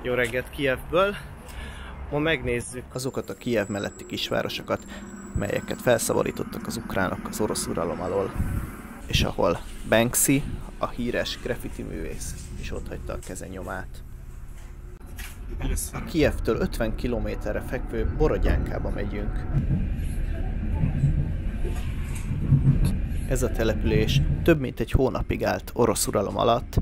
Jó reggelt Kijevből! Ma megnézzük azokat a Kijev melletti kisvárosokat, melyeket felszabadítottak az ukránok az orosz uralom alól, és ahol Banksy, a híres graffiti művész is otthagyta a keze nyomát. A Kijevtől 50 kilométerre fekvő Borodjánkába megyünk. Ez a település több mint egy hónapig állt orosz uralom alatt,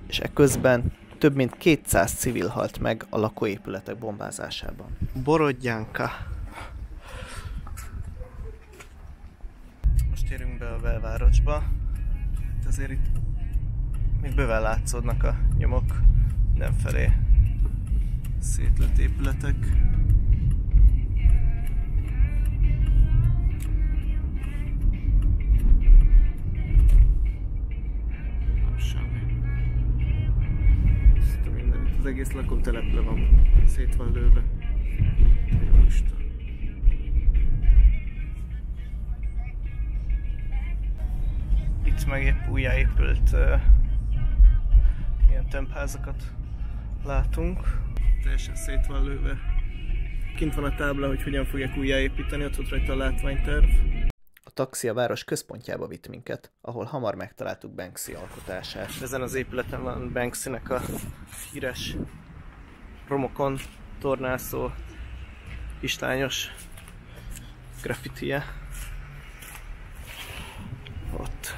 és eközben több mint 200 civil halt meg a lakóépületek bombázásában. Borodjánka. Most érünk be a belvárosba. Azért itt még bőven látszódnak a nyomok mindenfelé. Szétlőtt épületek. Az egész lakótelepre van, szét van lőve. Itt meg épp újjáépült ilyen tömbházakat látunk. Teljesen szét van lőve. Kint van a tábla, hogy hogyan fogják újjáépíteni, ott volt rajta a látványterv. A taxi a város központjába vitt minket, ahol hamar megtaláltuk Banksy alkotását. Ezen az épületen van Banksynek a híres romokon tornászó kislányos graffitije. Ott.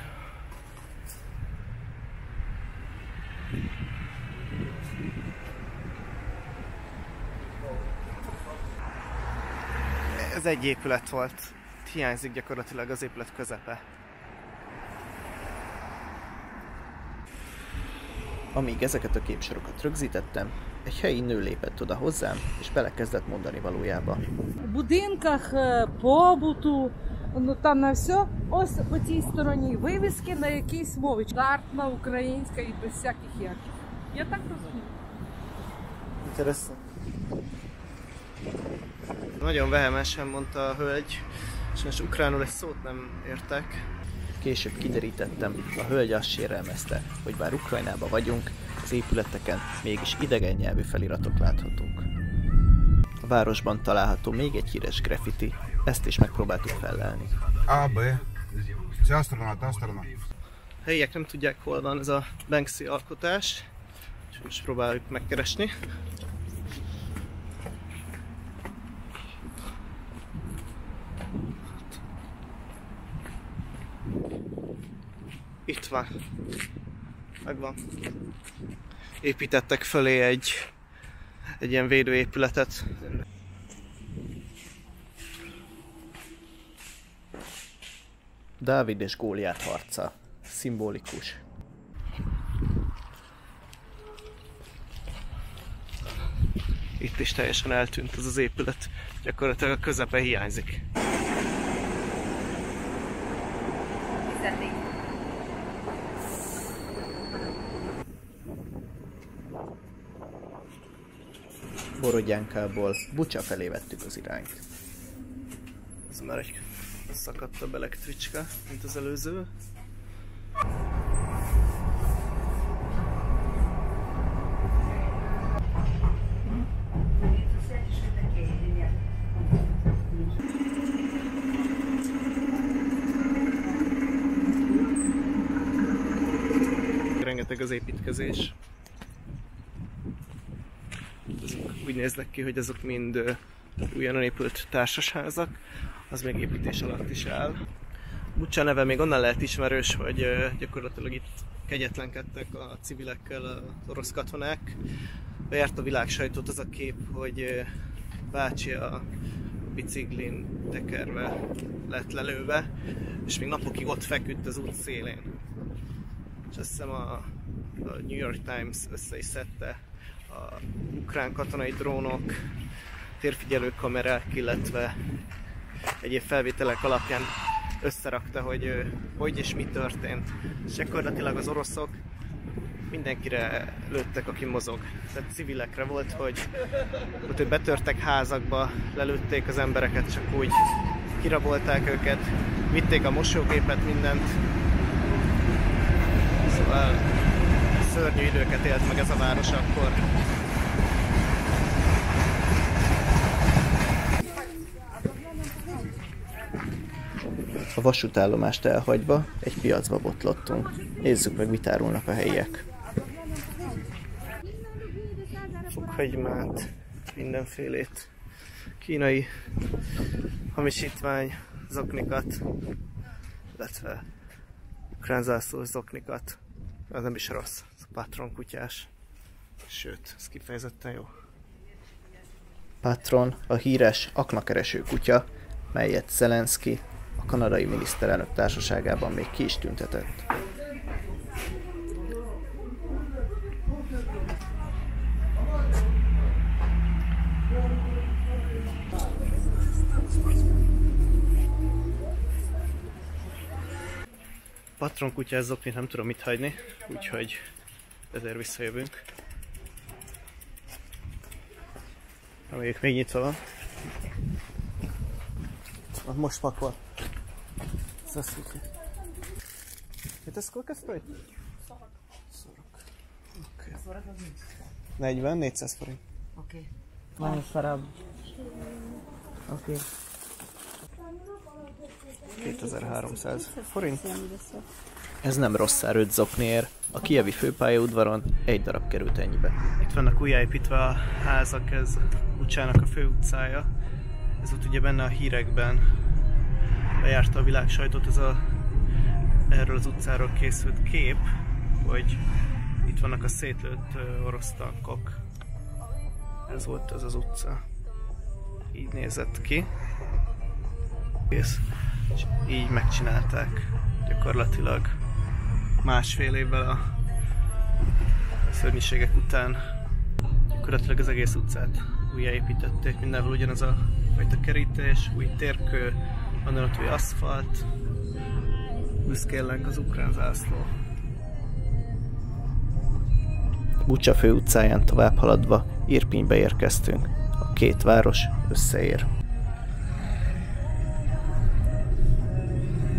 Ez egy épület volt. Hiányzik gyakorlatilag az épület közepe. Amíg ezeket a képsorokat rögzítettem, egy helyi nő lépett oda hozzám, és belekezdett mondani valójába. В будинках, побуту, ну там на все, ось по тій стороні вивіски на якійсь мові. Стартна, українська і без всяких яких. Я так розумію. Interessant. Nagyon vehemensen mondta a hölgy, és most ukránul egy szót nem értek. Később kiderítettem, a hölgy azt sérelmezte, hogy bár Ukrajnában vagyunk, az épületeken mégis idegen nyelvű feliratok láthatók. A városban található még egy híres graffiti, ezt is megpróbáltuk fellelni. A, B. Cea strana, ta strana. Helyiek nem tudják, hol van ez a Banksy alkotás, és most próbáljuk megkeresni. Itt van. Megvan. Építettek fölé egy ilyen védőépületet. Dávid és Góliát harca. Szimbolikus. Itt is teljesen eltűnt ez az épület. Gyakorlatilag a közepe hiányzik. Borodjánkából Bucsa felé vettük az irányt. Ez már egy szakadtabb elektricska, mint az előző. Rengeteg az építkezés. Ezek úgy néznek ki, hogy ezek mind újonnan épült társasházak, az még építés alatt is áll. Bucsa neve még onnan lehet ismerős, hogy gyakorlatilag itt kegyetlenkedtek a civilekkel az orosz katonák. Bejárt a világ sajtót az a kép, hogy bácsi a biciklin tekerve lett lelőve, és még napokig ott feküdt az út szélén. És azt hiszem a New York Times össze is szedte a ukrán katonai drónok, térfigyelő kamerák, illetve egyéb felvételek alapján összerakta, hogy és mi történt. És gyakorlatilag az oroszok mindenkire lőttek, aki mozog. Tehát civilekre volt, hogy betörtek házakba, lelőtték az embereket, és akkor úgy kirabolták őket, vitték a mosógépet, mindent. Szóval szörnyű időket élt meg ez a város akkor. vasútállomást elhagyva egy piacba botlottunk. Nézzük meg, mit árulnak a helyiek. Fokhagymát, mindenfélét, kínai hamisítvány, zoknikat, illetve ukrán zászlós zoknikat. Ez nem is rossz, ez a Patron kutyás. Sőt, ez kifejezetten jó. Patron a híres aknakereső kutya, melyet Zelenszky a kanadai miniszterelnök társaságában még ki is tüntetett. Patron kutyás zoknit nem tudom mit hagyni, úgyhogy ezért visszajövünk. Amelyik még nyitva van. Most pakol. Здравствуйте. Это сколько стоит? 40. Окей. 40, 400 forint. Окей. Van szarabb. Oké. 2300 forint. Ez nem rossz ár 5 zokniért. A kijevi főpályaudvaron egy darab került ennyibe. Itt vannak újjáépítve a házak, ez Bucsának a főutcája. Ez ott ugye benne a hírekben, bejárta a világ sajtót, erről az utcáról készült kép, hogy itt vannak a szétlőtt orosz tankok. Ez volt az az utca. Így nézett ki. És így megcsinálták gyakorlatilag másfél évvel a szörnyűségek után. Gyakorlatilag az egész utcát újjáépítették, mindenhol ugyanaz a fajta kerítés, új térkő, van ott új aszfalt, büszkén az ukrán zászló. Bucsa főutcáján tovább haladva Irpinybe érkeztünk. A két város összeér.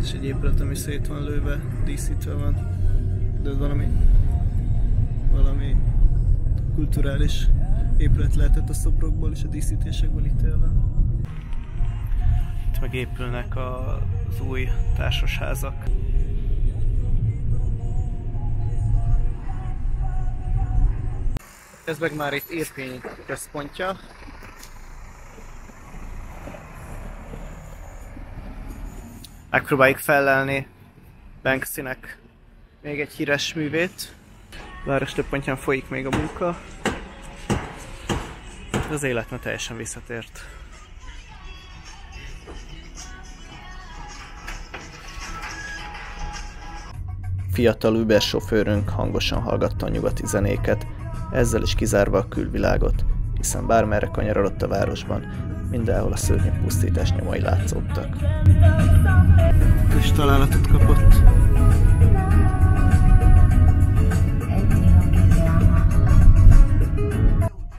És egy épület, ami szét van lőve, díszítve van, de valami kulturális épület lehetett a szobrokból és a díszítésekből ítélve. Itt megépülnek az új társasházak. Ez meg már itt Irpiny központja. Megpróbáljuk fellelni Banksynek még egy híres művét. A város több pontján folyik még a munka. Az élet már teljesen visszatért. Fiatal Uber sofőrünk hangosan hallgatta a nyugati zenéket, ezzel is kizárva a külvilágot, hiszen bármerre kanyarodott a városban, mindenhol a szörnyű pusztítás nyomai látszódtak. És találatot kapott.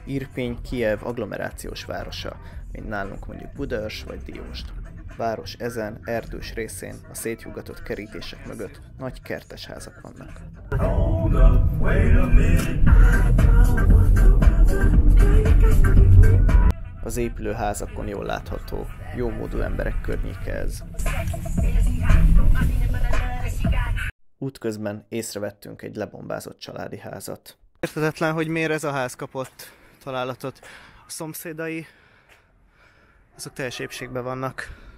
Irpiny Kijev agglomerációs városa, mint nálunk mondjuk Budaörs vagy Diósd. Város ezen erdős részén a szétjugatott kerítések mögött nagy kertes házak vannak. Az épülő házakon jól látható, jómódú emberek környéke ez. Útközben észrevettünk egy lebombázott családi házat. Érthetetlen, hogy miért ez a ház kapott találatot. A szomszédai, azok teljes épségben vannak.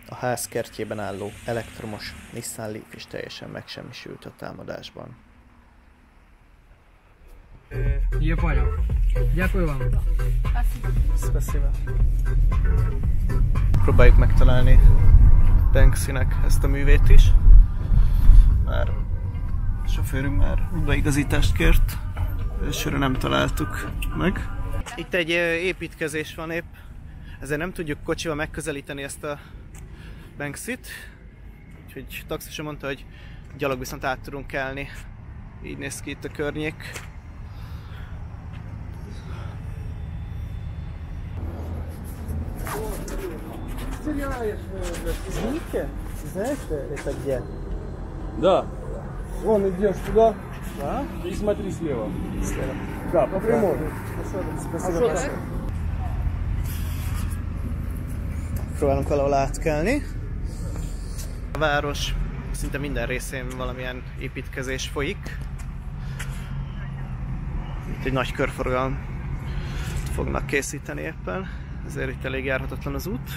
A ház kertjében álló elektromos Nissan Leaf is teljesen megsemmisült a támadásban. Я понял. Дякую вам. Спасибо. Próbáljuk megtalálni Banksynek ezt a művét is. Már a sofőrünk már beigazítást kért, elsőre nem találtuk meg. Itt egy építkezés van épp, ezért nem tudjuk kocsival megközelíteni ezt a Banksyt. Úgyhogy taxis mondta, hogy gyalog viszont át tudunk kelni. Így néz ki itt a környék. Извините, знаете, это где? Да. Вон идешь туда, Да? и смотри слева. Слева. Да, по прямой. Спасибо большое. Próbálunk valahol átkelni. A város szinte minden részén valamilyen építkezés folyik. Itt egy nagy körforgalmat fognak készíteni éppen, ezért itt elég járhatatlan az út.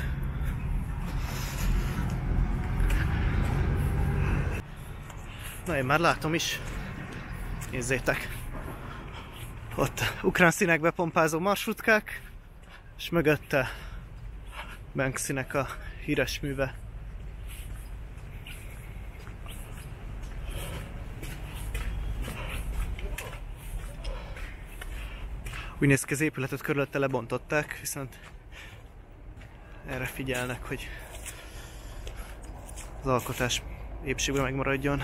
Na, én már látom is. Nézzétek! Ott ukrán színekbe pompázó marshrutkák, és mögötte Banksynek a híres műve. Úgy néz ki, az épületet körülötte lebontották, viszont erre figyelnek, hogy az alkotás épségben megmaradjon.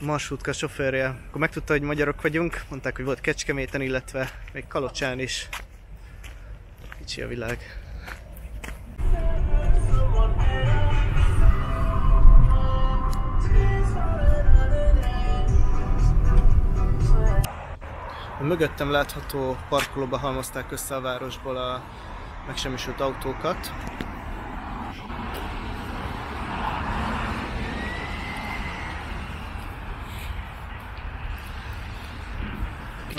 Marshrutka sofőrje, akkor megtudta, hogy magyarok vagyunk, mondták, hogy volt Kecskeméten, illetve még Kalocsán is. Kicsi a világ. A mögöttem látható parkolóba halmozták össze a városból a megsemmisült autókat.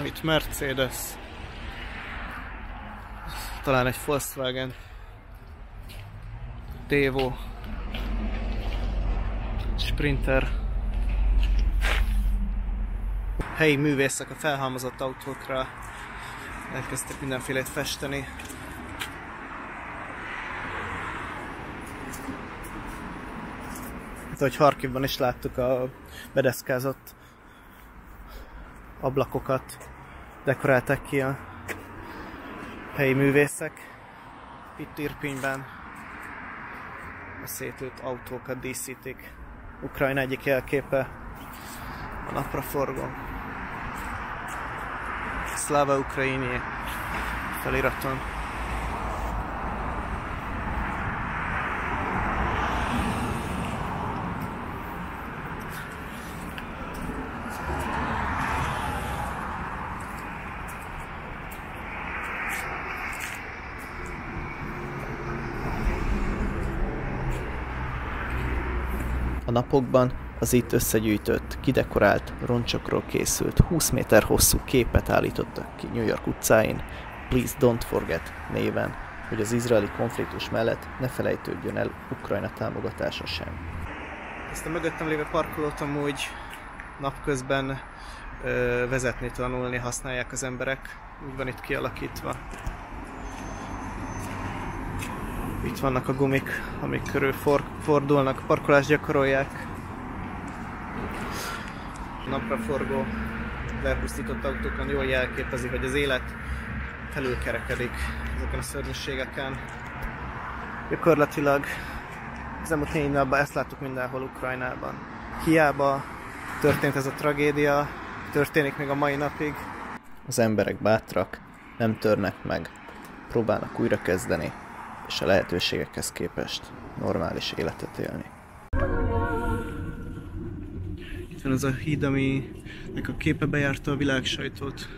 Itt Mercedes, talán egy Volkswagen, Devo, Sprinter. Helyi művészek a felhalmozott autókra elkezdtek mindenfélét festeni. Itt, ahogy Harkivban is láttuk, a bedeszkázott ablakokat dekorálták ki a helyi művészek. Itt Irpinyben a szétlőtt autókat díszítik. Ukrajna egyik jelképe a napraforgó. Szláva Ukrajini feliraton. A napokban az itt összegyűjtött, kidekorált roncsokról készült 20 méter hosszú képet állítottak ki New York utcáin, Please Don't Forget néven, hogy az izraeli konfliktus mellett ne felejtődjön el Ukrajna támogatása sem. Ezt a mögöttem lévő parkolót amúgy napközben vezetni, tanulni használják az emberek, úgy van itt kialakítva. Itt vannak a gumik, amik körül fordulnak, parkolást gyakorolják. Napraforgó, lepusztított autókon jól jelképezi, hogy az élet felülkerekedik ezeken a szörnyűségeken. Gyakorlatilag az elmúlt 4 napban ezt láttuk mindenhol Ukrajnában. Hiába történt ez a tragédia, történik még a mai napig. Az emberek bátrak, nem törnek meg, próbálnak újrakezdeni, és a lehetőségekhez képest normális életet élni. Itt van az a híd, aminek a képe bejárta a világsajtót,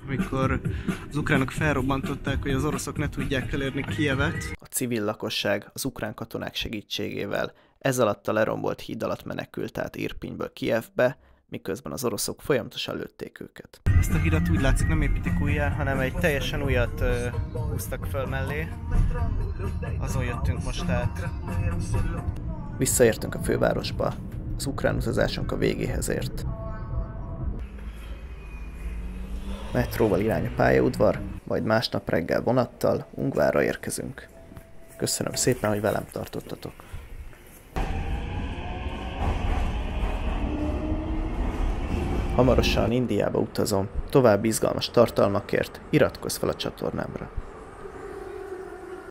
amikor az ukránok felrobbantották, hogy az oroszok ne tudják elérni Kijevet. A civil lakosság az ukrán katonák segítségével ez alatt a lerombolt híd alatt menekült át Irpinyből Kijevbe, miközben az oroszok folyamatosan lőtték őket. Ezt a hídat úgy látszik nem építik újjá, hanem egy teljesen újat húztak föl mellé. Azon jöttünk most át. Visszaértünk a fővárosba, az ukrán utazásunk a végéhez ért. Metróval irány a pályaudvar, majd másnap reggel vonattal Ungvárra érkezünk. Köszönöm szépen, hogy velem tartottatok. Hamarosan Indiába utazom, további izgalmas tartalmakért iratkozz fel a csatornámra.